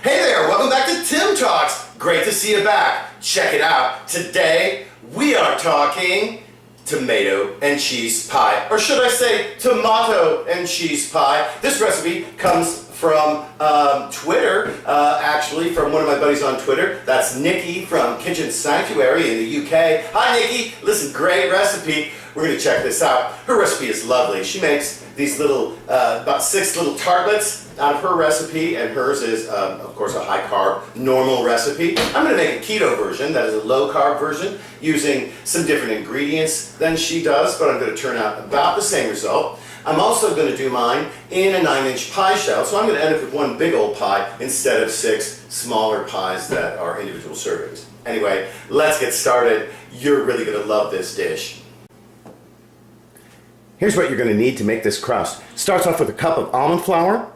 Hey there, welcome back to Tim Talks. Great to see you back. Check it out. Today we are talking tomato and cheese pie, or should I say tomato and cheese pie. This recipe comes from Twitter, actually from one of my buddies on Twitter. That's Nikki from Kitchen Sanctuary in the UK. Hi Nikki, listen, great recipe. We're gonna check this out. Her recipe is lovely. She makes these little, about 6 little tartlets out of her recipe, and hers is, of course, a high-carb, normal recipe. I'm going to make a keto version, that is a low-carb version, using some different ingredients than she does, but I'm going to turn out about the same result. I'm also going to do mine in a 9-inch pie shell, so I'm going to end up with one big old pie instead of 6 smaller pies that are individual servings. Anyway, let's get started. You're really going to love this dish. Here's what you're going to need to make this crust. Starts off with a cup of almond flour.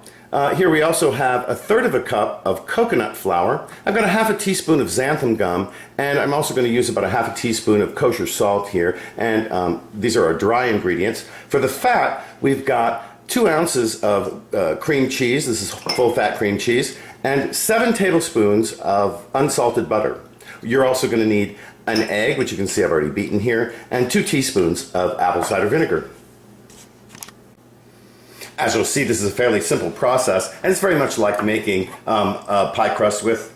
Here we also have 1/3 cup of coconut flour. I've got a 1/2 teaspoon of xanthan gum, and I'm also going to use about a 1/2 teaspoon of kosher salt here, and these are our dry ingredients. For the fat, we've got 2 ounces of cream cheese. This is full fat cream cheese, and 7 tablespoons of unsalted butter. You're also going to need an egg, which you can see I've already beaten here, and 2 teaspoons of apple cider vinegar. As you'll see, this is a fairly simple process, and it's very much like making a pie crust with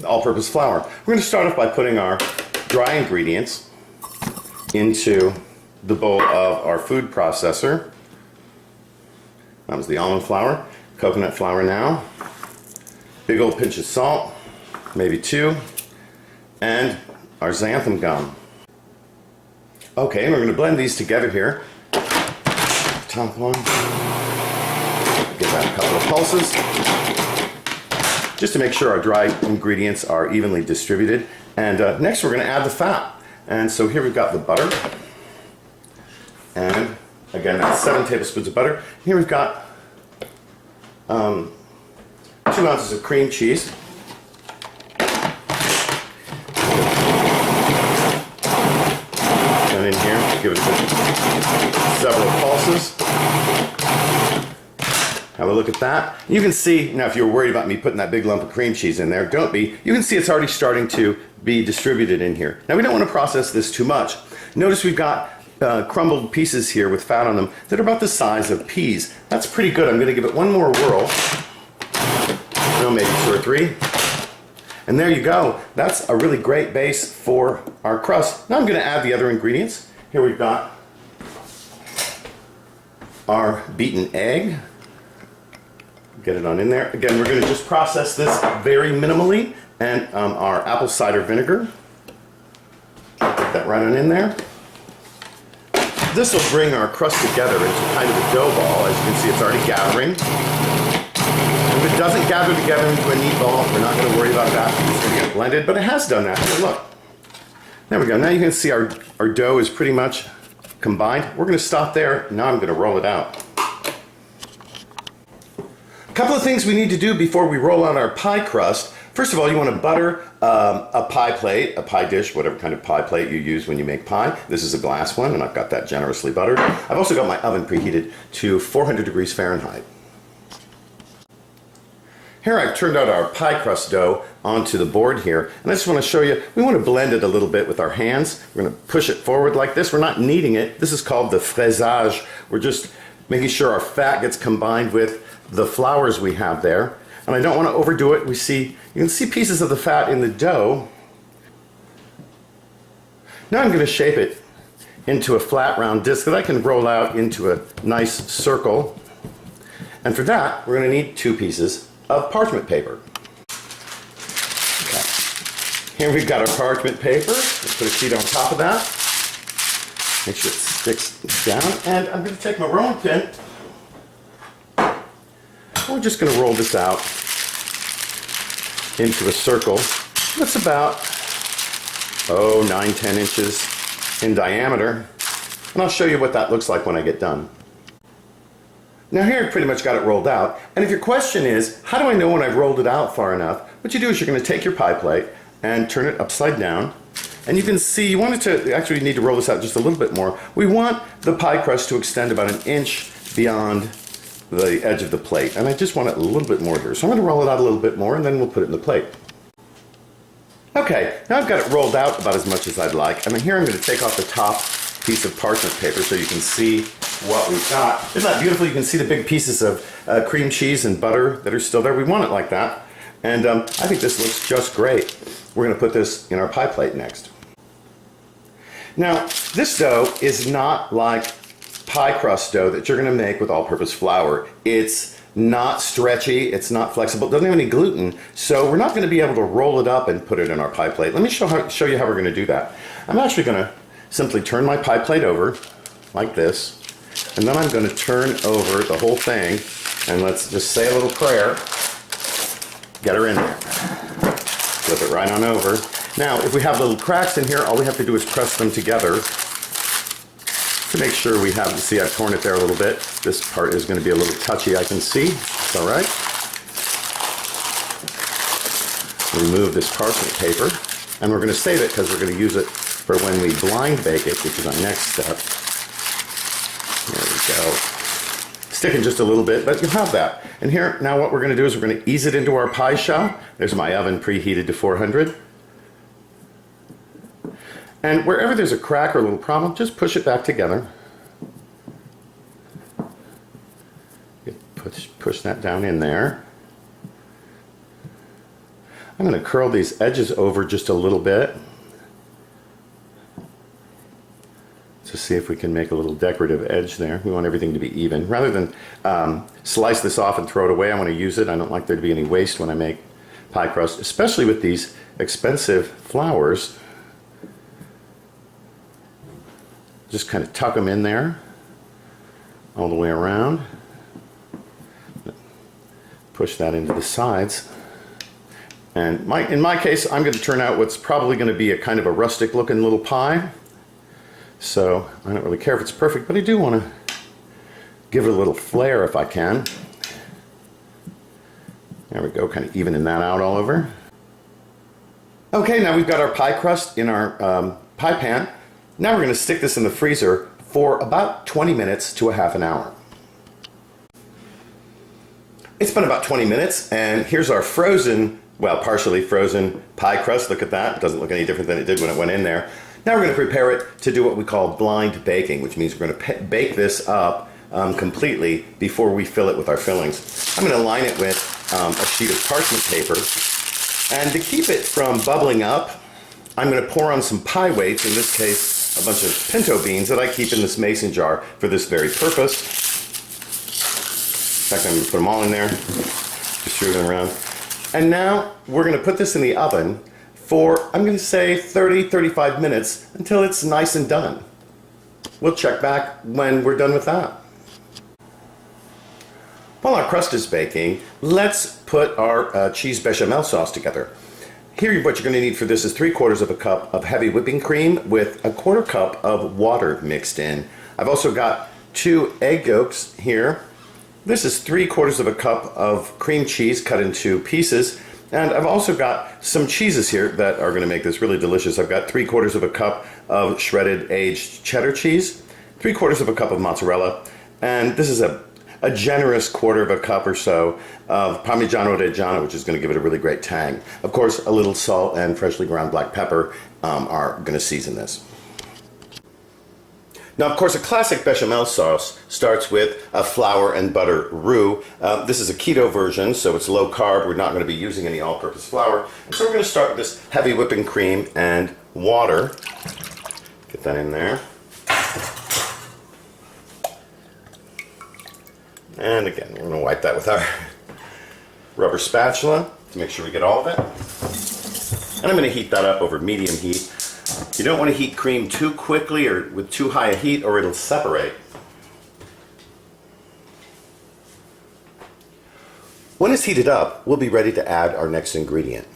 all-purpose flour. We're going to start off by putting our dry ingredients into the bowl of our food processor. That was the almond flour, coconut flour now, big old pinch of salt, maybe 2, and our xanthan gum. Okay, and we're going to blend these together here. Top one. Give that a couple of pulses, just to make sure our dry ingredients are evenly distributed. And next we're going to add the fat. And so here we've got the butter. And again, that's 7 tablespoons of butter. Here we've got 2 ounces of cream cheese. And in here, give it several pulses. Have a look at that. You can see, now if you're worried about me putting that big lump of cream cheese in there, don't be. You can see it's already starting to be distributed in here. Now we don't want to process this too much. Notice we've got crumbled pieces here with fat on them that are about the size of peas. That's pretty good. I'm going to give it one more whirl. No, maybe 2 or 3. And there you go. That's a really great base for our crust. Now I'm going to add the other ingredients. Here we've got our beaten egg. Get it on in there. Again, we're going to just process this very minimally, and our apple cider vinegar. Put that right on in there. This will bring our crust together into kind of a dough ball. As you can see, it's already gathering. If it doesn't gather together into a neat ball, we're not going to worry about that. It's going to get blended, but it has done that. Here, look. There we go. Now you can see our dough is pretty much combined. We're going to stop there. Now I'm going to roll it out. A couple of things we need to do before we roll out our pie crust. First of all, you want to butter a pie plate, a pie dish, whatever kind of pie plate you use when you make pie. This is a glass one, and I've got that generously buttered. I've also got my oven preheated to 400 degrees Fahrenheit. Here I've turned out our pie crust dough onto the board here, and I just want to show you, we want to blend it a little bit with our hands. We're going to push it forward like this. We're not kneading it. This is called the fraisage. We're just making sure our fat gets combined with the flours we have there. And I don't want to overdo it. You can see pieces of the fat in the dough. Now I'm going to shape it into a flat round disc that I can roll out into a nice circle. And for that, we're going to need 2 pieces of parchment paper. Okay. Here we've got our parchment paper. Let's put a sheet on top of that. Make sure it sticks down. And I'm going to take my rolling pin. We're just going to roll this out into a circle that's about 9-10 inches in diameter, and I'll show you what that looks like when I get done. Now here I've pretty much got it rolled out, and if your question is, how do I know when I've rolled it out far enough? What you do is you're going to take your pie plate and turn it upside down, and you can see you want it to, actually you need to roll this out just a little bit more. We want the pie crust to extend about 1 inch beyond the edge of the plate, and I just want it a little bit more here. So I'm going to roll it out a little bit more, and then we'll put it in the plate. Okay, now I've got it rolled out about as much as I'd like, and then here I'm going to take off the top piece of parchment paper so you can see what we've got. Isn't that beautiful? You can see the big pieces of cream cheese and butter that are still there. We want it like that, and I think this looks just great. We're going to put this in our pie plate next. Now, this dough is not like pie crust dough that you're going to make with all-purpose flour. It's not stretchy, it's not flexible, it doesn't have any gluten, so we're not going to be able to roll it up and put it in our pie plate. Let me show you how we're going to do that. I'm actually going to simply turn my pie plate over like this, and then I'm going to turn over the whole thing, and let's just say a little prayer. Get her in there. Flip it right on over. Now, if we have little cracks in here, all we have to do is press them together to make sure we have, you see I've torn it there a little bit. This part is going to be a little touchy, I can see. It's all right. Remove this parchment paper, and we're going to save it because we're going to use it for when we blind bake it, which is our next step. There we go. Sticking just a little bit, but you'll have that. And here, now what we're going to do is we're going to ease it into our pie shell. There's my oven preheated to 400. And wherever there's a crack or a little problem, just push it back together. Push that down in there. I'm going to curl these edges over just a little bit to see if we can make a little decorative edge there. We want everything to be even. Rather than slice this off and throw it away, I want to use it. I don't like there to be any waste when I make pie crust, especially with these expensive flours. Just kind of tuck them in there all the way around. Push that into the sides. And in my case, I'm going to turn out what's probably going to be a kind of a rustic looking little pie. So I don't really care if it's perfect, but I do want to give it a little flair if I can. There we go, kind of evening that out all over. Okay, now we've got our pie crust in our pie pan. Now we're going to stick this in the freezer for about 20 minutes to a half an hour. It's been about 20 minutes, and here's our frozen, well, partially frozen pie crust. Look at that. It doesn't look any different than it did when it went in there. Now we're going to prepare it to do what we call blind baking, which means we're going to bake this up completely before we fill it with our fillings. I'm going to line it with a sheet of parchment paper, and to keep it from bubbling up, I'm going to pour on some pie weights, in this case a bunch of pinto beans that I keep in this mason jar for this very purpose. In fact, I'm going to put them all in there, distribute them around. And now we're going to put this in the oven for, I'm going to say 30-35 minutes until it's nice and done. We'll check back when we're done with that. While our crust is baking, let's put our cheese bechamel sauce together. Here, what you're going to need for this is 3/4 of a cup of heavy whipping cream with a 1/4 cup of water mixed in. I've also got 2 egg yolks here. This is 3/4 of a cup of cream cheese cut into pieces. And I've also got some cheeses here that are going to make this really delicious. I've got 3/4 of a cup of shredded aged cheddar cheese, 3/4 of a cup of mozzarella, and this is a generous 1/4 of a cup or so of Parmigiano Reggiano, which is going to give it a really great tang. Of course, a little salt and freshly ground black pepper are going to season this. Now, of course, a classic bechamel sauce starts with a flour and butter roux. This is a keto version, so it's low carb. We're not going to be using any all-purpose flour. So we're going to start with this heavy whipping cream and water. Get that in there. And again, we're going to wipe that with our rubber spatula to make sure we get all of it. And I'm going to heat that up over medium heat. You don't want to heat cream too quickly or with too high a heat, or it'll separate. When it's heated up, we'll be ready to add our next ingredient.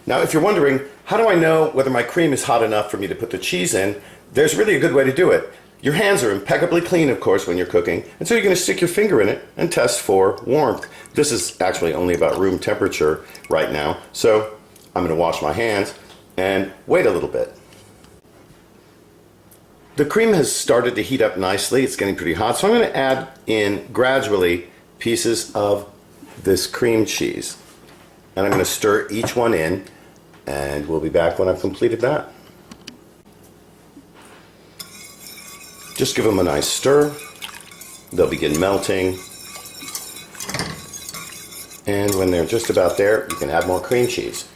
Now, if you're wondering, how do I know whether my cream is hot enough for me to put the cheese in? There's really a good way to do it. Your hands are impeccably clean, of course, when you're cooking, and so you're going to stick your finger in it and test for warmth. This is actually only about room temperature right now, so I'm going to wash my hands and wait a little bit. The cream has started to heat up nicely. It's getting pretty hot. So I'm going to add in gradually pieces of this cream cheese. And I'm going to stir each one in, and we'll be back when I've completed that. Just give them a nice stir. They'll begin melting. And when they're just about there, you can add more cream cheese.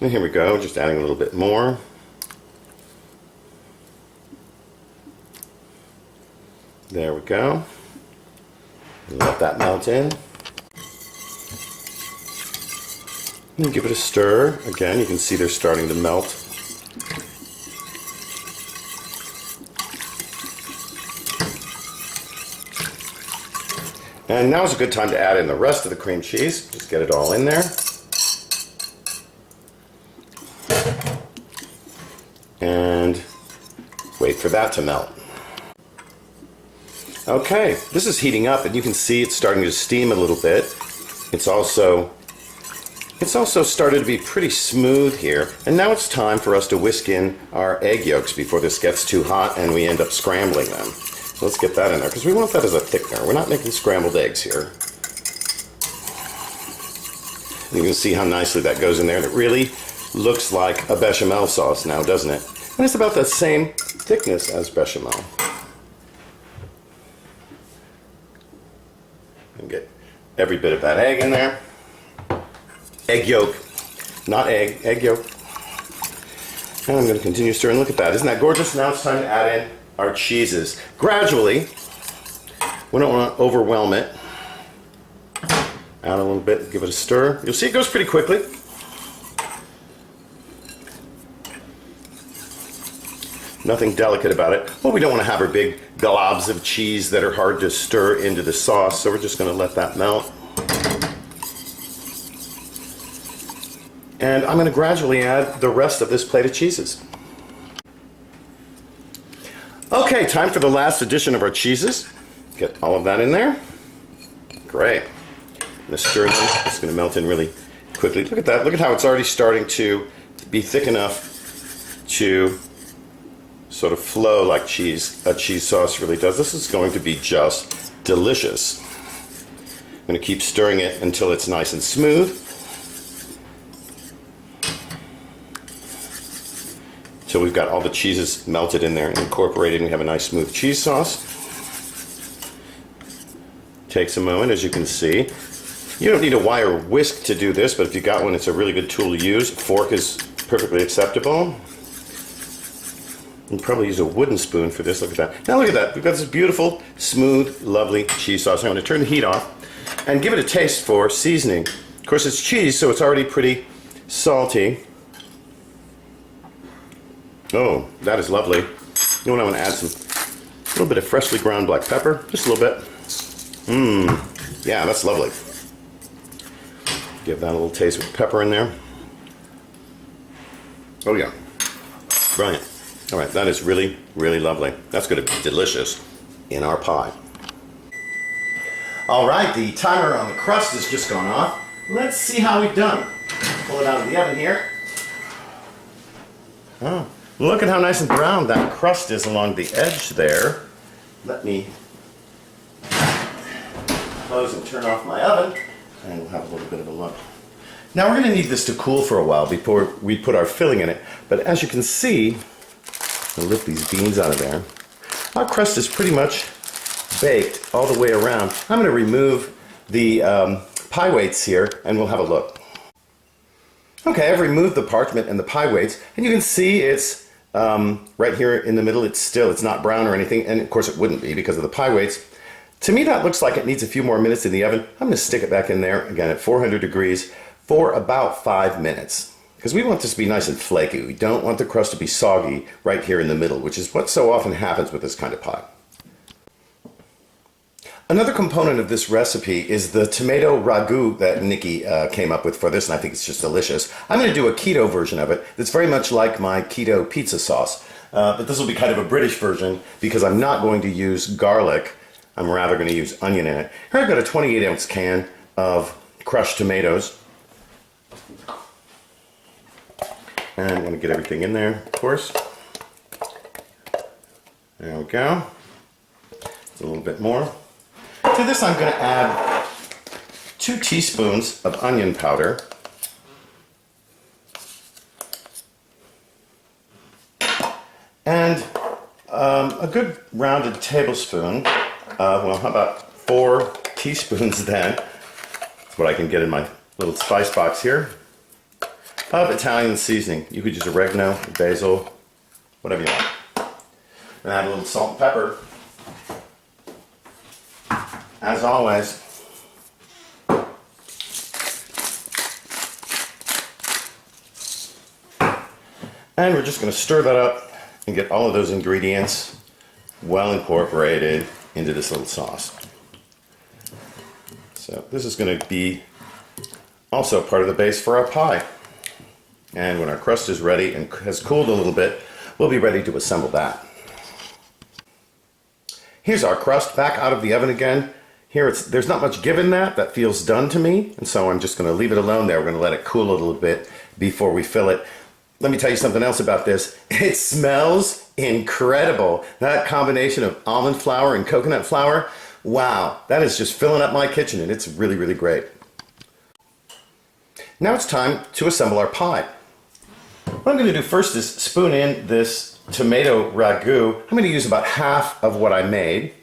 And here we go, just adding a little bit more. There we go. Let that melt in. And give it a stir. Again, you can see they're starting to melt. And now is a good time to add in the rest of the cream cheese. Just get it all in there. And wait for that to melt. Okay, this is heating up, and you can see it's starting to steam a little bit. It's also started to be pretty smooth here. And now it's time for us to whisk in our egg yolks before this gets too hot and we end up scrambling them. So let's get that in there, because we want that as a thickener. We're not making scrambled eggs here. You can see how nicely that goes in there. And it really looks like a bechamel sauce now, doesn't it? And it's about the same thickness as bechamel. And get every bit of that egg in there. Egg yolk, not egg, egg yolk. And I'm going to continue stirring. Look at that. Isn't that gorgeous? Now it's time to add in our cheeses. Gradually, we don't want to overwhelm it. Add a little bit, give it a stir. You'll see it goes pretty quickly. Nothing delicate about it. Well, we don't want to have our big globs of cheese that are hard to stir into the sauce, so we're just going to let that melt. And I'm going to gradually add the rest of this plate of cheeses. Okay, time for the last addition of our cheeses. Get all of that in there. Great. I'm going to stir it in. It's going to melt in really quickly. Look at that. Look at how it's already starting to be thick enough to sort of flow like a cheese sauce really does. This is going to be just delicious. I'm going to keep stirring it until it's nice and smooth. Until we've got all the cheeses melted in there and incorporated, and we have a nice smooth cheese sauce. Takes a moment, as you can see. You don't need a wire whisk to do this, but if you got one, it's a really good tool to use. A fork is perfectly acceptable. You can probably use a wooden spoon for this. Look at that. Now look at that. We've got this beautiful, smooth, lovely cheese sauce. I'm going to turn the heat off and give it a taste for seasoning. Of course, it's cheese, so it's already pretty salty. Oh, that is lovely. You know what? I'm going to add a little bit of freshly ground black pepper. Just a little bit. Yeah, that's lovely. Give that a little taste with pepper in there. Oh yeah. Brilliant. All right, that is really, really lovely. That's going to be delicious in our pie. All right, the timer on the crust has just gone off. Let's see how we've done. Pull it out of the oven here. Oh, look at how nice and brown that crust is along the edge there. Let me close and turn off my oven, and we'll have a little bit of a look. Now we're going to need this to cool for a while before we put our filling in it. But as you can see, I'll lift these beans out of there. Our crust is pretty much baked all the way around. I'm going to remove the pie weights here, and we'll have a look. Okay, I've removed the parchment and the pie weights, and you can see it's right here in the middle. It's not brown or anything, and of course it wouldn't be because of the pie weights. To me, that looks like it needs a few more minutes in the oven. I'm going to stick it back in there, again at 400 degrees, for about 5 minutes. Because we want this to be nice and flaky. We don't want the crust to be soggy right here in the middle, which is what so often happens with this kind of pie. Another component of this recipe is the tomato ragout that Nikki came up with for this, and I think it's just delicious. I'm going to do a keto version of it that's very much like my keto pizza sauce. But this will be kind of a British version because I'm not going to use garlic. I'm rather going to use onion in it. Here I've got a 28-ounce can of crushed tomatoes. And I want to get everything in there, of course. There we go. A little bit more. To this I'm going to add 2 teaspoons of onion powder. And a good rounded tablespoon, well, how about 4 teaspoons then? That's what I can get in my little spice box here, of Italian seasoning. You could use oregano, basil, whatever you want. And add a little salt and pepper. As always. And we're just going to stir that up and get all of those ingredients well incorporated into this little sauce. So this is going to be also part of the base for our pie. And when our crust is ready and has cooled a little bit, we'll be ready to assemble that. Here's our crust back out of the oven again. Here there's not much give in that feels done to me, and so I'm just going to leave it alone there. We're going to let it cool a little bit before we fill it. Let me tell you something else about this. It smells incredible. That combination of almond flour and coconut flour, wow, that is just filling up my kitchen, and it's really, really great. Now it's time to assemble our pie. What I'm going to do first is spoon in this tomato ragu. I'm going to use about half of what I made.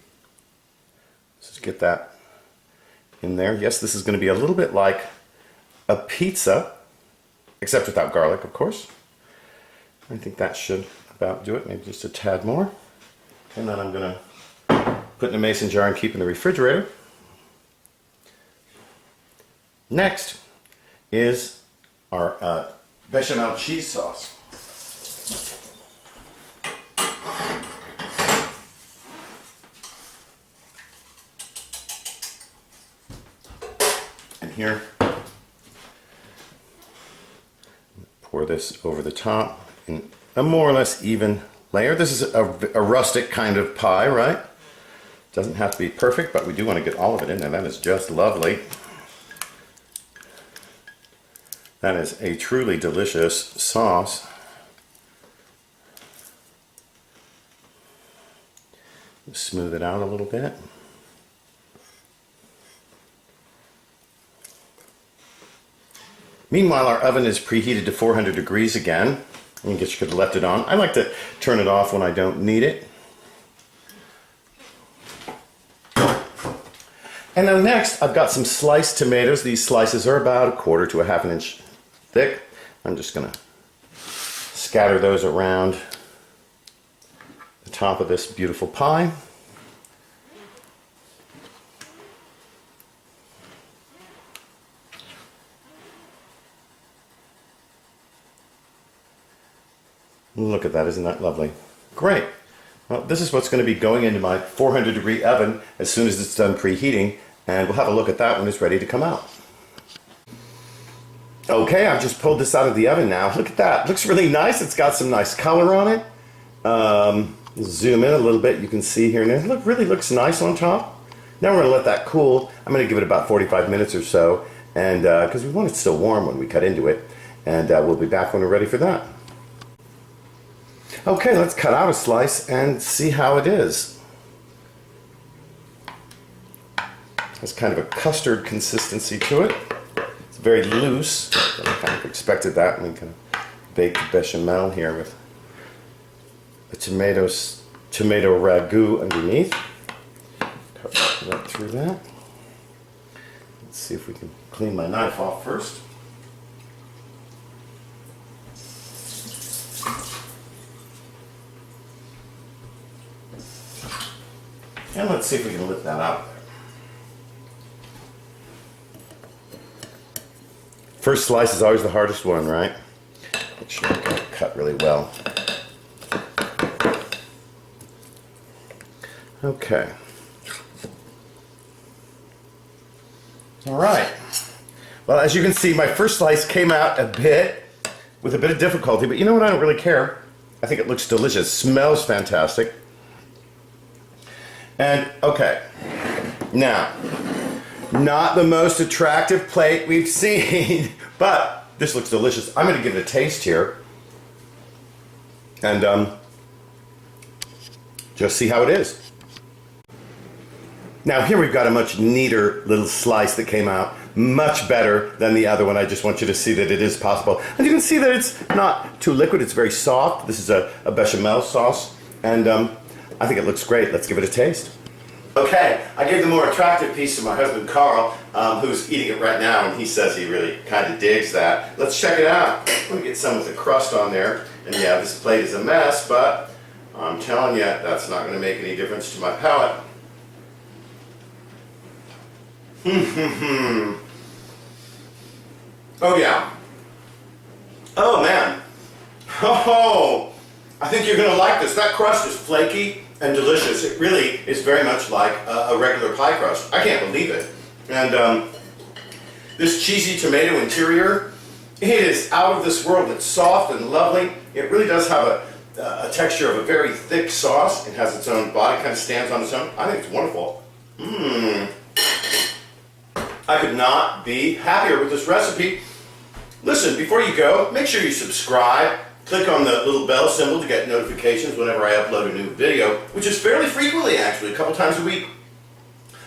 Let's just get that in there. Yes, this is going to be a little bit like a pizza, except without garlic, of course. I think that should about do it, maybe just a tad more. And then I'm going to put in a mason jar and keep in the refrigerator. Next is our bechamel cheese sauce. And here, pour this over the top in a more or less even layer. This is a rustic kind of pie, right? Doesn't have to be perfect, but we do want to get all of it in there. That is just lovely. That is a truly delicious sauce. Smooth it out a little bit. Meanwhile, our oven is preheated to 400 degrees again. I guess you could have left it on. I like to turn it off when I don't need it. And now next, I've got some sliced tomatoes. These slices are about 1/4 to 1/2 inch thick. I'm just going to scatter those around the top of this beautiful pie. Look at that, isn't that lovely? Great. Well, this is what's going to be going into my 400 degree oven as soon as it's done preheating, and we'll have a look at that when it's ready to come out. Okay, I've just pulled this out of the oven now. Look at that. Looks really nice. It's got some nice color on it. Zoom in a little bit. You can see here. And it really looks nice on top. Now we're going to let that cool. I'm going to give it about 45 minutes or so, and because we want it still warm when we cut into it. And we'll be back when we're ready for that. Okay, let's cut out a slice and see how it is. It's kind of a custard consistency to it. It's very loose. I kind of expected that. And we kind of baked the bechamel here with a tomato ragu underneath. Cut right through that. Let's see if we can clean my knife off first. And let's see if we can lift that out. First slice is always the hardest one, right? Make sure you can cut really well. Okay. All right. Well, as you can see, my first slice came out with a bit of difficulty, but you know what? I don't really care. I think it looks delicious. Smells fantastic. And okay, now, not the most attractive plate we've seen, but this looks delicious. I'm going to give it a taste here. and just see how it is. Now here we've got a much neater little slice that came out, much better than the other one. I just want you to see that it is possible. And you can see that it's not too liquid, it's very soft. This is a bechamel sauce, and I think it looks great. Let's give it a taste. Okay, I gave the more attractive piece to my husband Carl, who's eating it right now, and he says he really kind of digs that. Let's check it out. Let me get some with the crust on there. And yeah, this plate is a mess, but I'm telling you, that's not going to make any difference to my palate. Oh yeah. Oh man. Oh, I think you're going to like this. That crust is flaky and delicious. It really is very much like a regular pie crust. I can't believe it. And this cheesy tomato interior, it is out of this world. It's soft and lovely. It really does have a texture of a very thick sauce. It has its own body, kind of stands on its own. I think it's wonderful. I could not be happier with this recipe. Listen, before you go, make sure you subscribe. Click on the little bell symbol to get notifications whenever I upload a new video, which is fairly frequently actually, a couple times a week.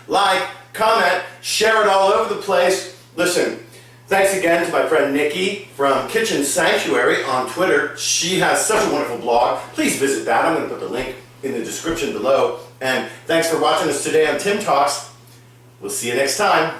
Like, comment, share it all over the place. Listen, thanks again to my friend Nikki from Kitchen Sanctuary on Twitter. She has such a wonderful blog. Please visit that. I'm going to put the link in the description below. And thanks for watching us today on Tim Talks. We'll see you next time.